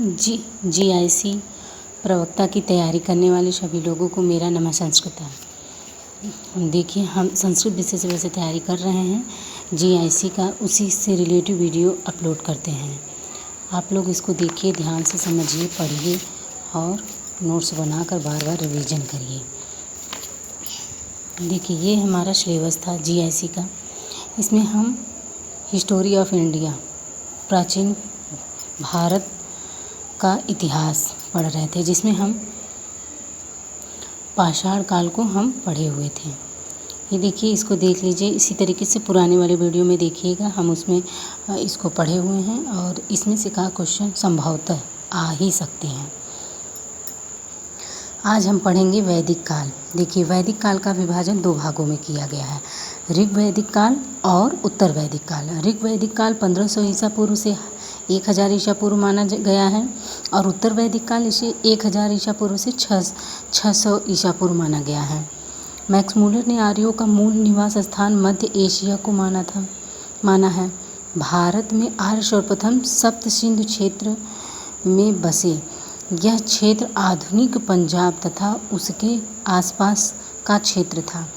GIC प्रवक्ता की तैयारी करने वाले सभी लोगों को मेरा नमः संस्कृत। देखिए, हम संस्कृत विषय से वैसे तैयारी कर रहे हैं, जीआईसी का उसी से रिलेटिव वीडियो अपलोड करते हैं। आप लोग इसको देखिए, ध्यान से समझिए, पढ़िए और नोट्स बनाकर बार बार रिवीजन करिए। देखिए, ये हमारा सिलेबस था जीआईसी का। इसमें हम हिस्टोरी ऑफ इंडिया, प्राचीन भारत का इतिहास पढ़ रहे थे, जिसमें हम पाषाण काल को हम पढ़े हुए थे। ये देखिए, इसको देख लीजिए। इसी तरीके से पुराने वाले वीडियो में देखिएगा, हम उसमें इसको पढ़े हुए हैं और इसमें से कहा क्वेश्चन संभवतः आ ही सकते हैं। आज हम पढ़ेंगे वैदिक काल। देखिए, वैदिक काल का विभाजन 2 भागों में किया गया है, ऋग वैदिक काल और उत्तर वैदिक काल। ऋग वैदिक काल 1500 ईसा पूर्व से 1000 ईसा पूर्व माना गया है और उत्तर वैदिक काल इसे 1000 ईसा पूर्व से 600 ईसा पूर्व माना गया है। मैक्स मूलर ने आर्यों का मूल निवास स्थान मध्य एशिया को माना है। भारत में आर्य सर्वप्रथम सप्त सिंधु क्षेत्र में बसे। यह क्षेत्र आधुनिक पंजाब तथा उसके आसपास का क्षेत्र था।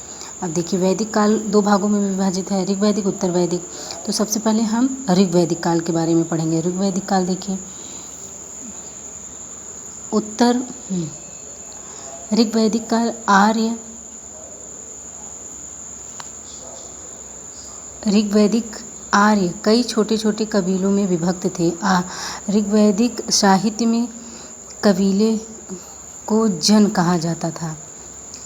अब देखिए, वैदिक काल 2 भागों में विभाजित है, ऋग वैदिक, उत्तर वैदिक। तो सबसे पहले हम ऋग वैदिक काल के बारे में पढ़ेंगे। ऋग वैदिक काल देखिए, ऋग वैदिक काल आर्य कई छोटे छोटे कबीलों में विभक्त थे। ऋग्वैदिक साहित्य में कबीले को जन कहा जाता था।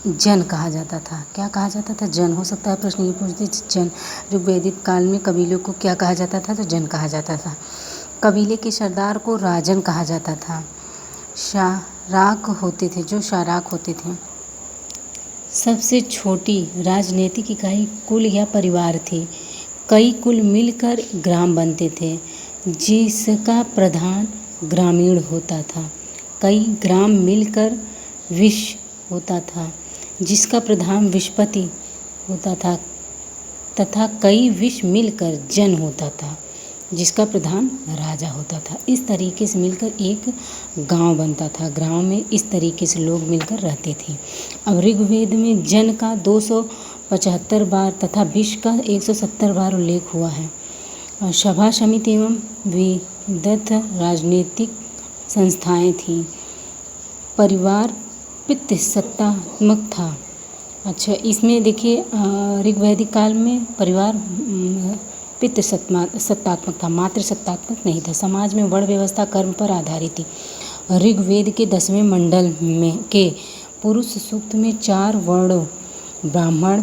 क्या कहा जाता था? जन। हो सकता है प्रश्न ये पूछते, जन। ऋग्वैदिक काल में कबीलों को क्या कहा जाता था? तो जन कहा जाता था। कबीले के सरदार को राजन कहा जाता था। शाराक होते थे। सबसे छोटी राजनीतिक इकाई कुल या परिवार थी। कई कुल मिलकर ग्राम बनते थे, जिसका प्रधान ग्रामीण होता था। कई ग्राम मिलकर विश होता था, जिसका प्रधान विशपति होता था, तथा कई विश मिलकर जन होता था, जिसका प्रधान राजा होता था। इस तरीके से मिलकर एक गांव बनता था। गांव में इस तरीके से लोग मिलकर रहते थे। अब ऋग्वेद में जन का 275 बार तथा विश का 170 बार उल्लेख हुआ है। सभा समिति एवं विदग्ध राजनीतिक संस्थाएं थीं। परिवार पितृसत्तात्मक था। अच्छा, इसमें देखिए, ऋग्वैदिक काल में परिवार पितृसत्तात्मक था, मातृसत्तात्मक नहीं था। समाज में वर्ण व्यवस्था कर्म पर आधारित थी। ऋग्वेद के 10वें मंडल में के पुरुष सूक्त में 4 वर्णों ब्राह्मण,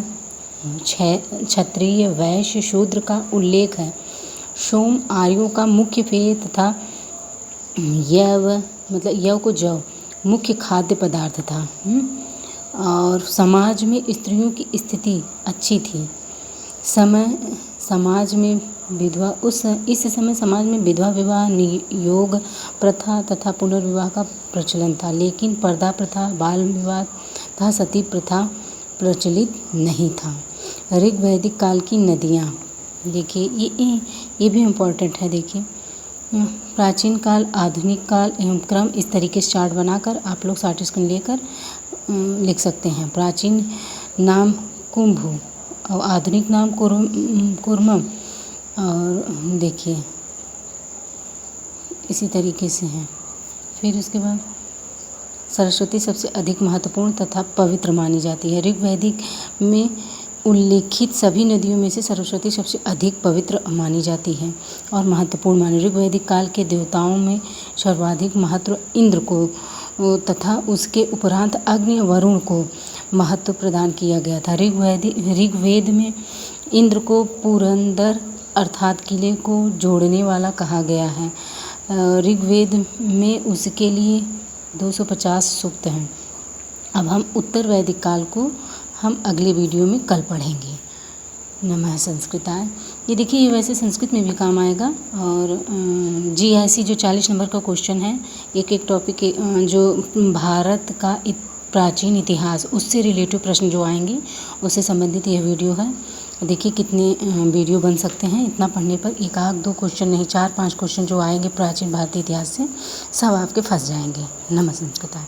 क्षत्रिय, वैश्य, शूद्र का उल्लेख है। सोम आर्यों का मुख्य पेय तथा यव को जव मुख्य खाद्य पदार्थ था। और समाज में स्त्रियों की स्थिति अच्छी थी। इस समय समाज में विधवा विवाह, नियोग प्रथा तथा पुनर्विवाह का प्रचलन था, लेकिन पर्दा प्रथा, बाल विवाह तथा सती प्रथा प्रचलित नहीं था। ऋग वैदिक काल की नदियाँ देखिए, ये भी इम्पोर्टेंट है। देखिए, प्राचीन काल, आधुनिक काल एवं क्रम, इस तरीके से चार्ट बनाकर आप लोग शॉर्ट स्क्रीन लेकर लिख सकते हैं। प्राचीन नाम कुंभु और आधुनिक नाम कुर्मम। और देखिए, इसी तरीके से हैं। फिर उसके बाद सरस्वती सबसे अधिक महत्वपूर्ण तथा पवित्र मानी जाती है। ऋग्वैदिक में उल्लेखित सभी नदियों में से सरस्वती सबसे अधिक पवित्र मानी जाती है और महत्वपूर्ण मानी। ऋग्वैदिक काल के देवताओं में सर्वाधिक महत्व इंद्र को तथा उसके उपरांत अग्नि, वरुण को महत्व प्रदान किया गया था। ऋग्वेद में इंद्र को पुरंदर अर्थात किले को जोड़ने वाला कहा गया है। ऋग्वेद में उसके लिए 250 सूक्त हैं। अब हम उत्तर वैदिक काल को हम अगले वीडियो में कल पढ़ेंगे। नमः संस्कृताय। ये देखिए, ये वैसे संस्कृत में भी काम आएगा। और जीआईसी जो 40 नंबर का क्वेश्चन है, एक टॉपिक जो भारत का प्राचीन इतिहास, उससे रिलेटिव प्रश्न जो आएंगे उससे संबंधित यह वीडियो है। देखिए कितने वीडियो बन सकते हैं इतना पढ़ने पर। एक आध दो क्वेश्चन नहीं, 4-5 क्वेश्चन जो आएंगे प्राचीन भारतीय इतिहास से, सब आपके फंस जाएंगे। नमस्कार।